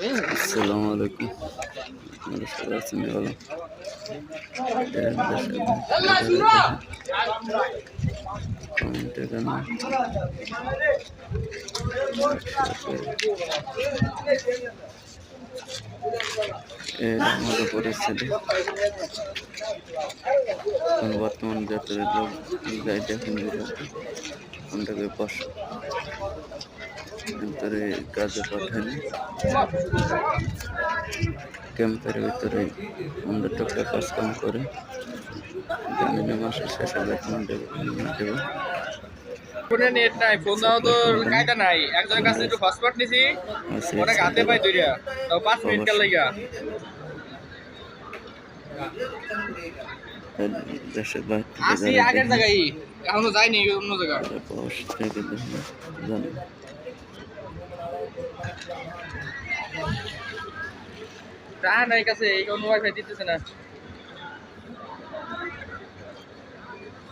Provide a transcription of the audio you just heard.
আসসালামু আলাইকুম। আপনারা সবাই আছেন ভালো? কমেন্টে কেন এর মতো পরিস্থিতি এখন বর্তমান যত লোক যাই দেখেন ভিডিওতে কোনটাকে বসো ভিতরে কাজে পাঠায়নি ক্যাম্পের ভিতরে আমরা টুকটাক কাজ কাম করে জানি না মাসের শেষে বেতন দেবো ফোনে নেট নাই, ফোন দাও তো কায়দা নাই। একজনের কাছে একটু হটস্পট নিছি, ওটা হাতে পাই দুইটা, তাও 5 মিনিট কাল লাগা। দেশের বাইরে আসি আগের জায়গায়, এখনো যাইনি অন্য জায়গায়। জানি টাকা নাই কাছে, এই কোন ওয়াইফাই দিতেছে না।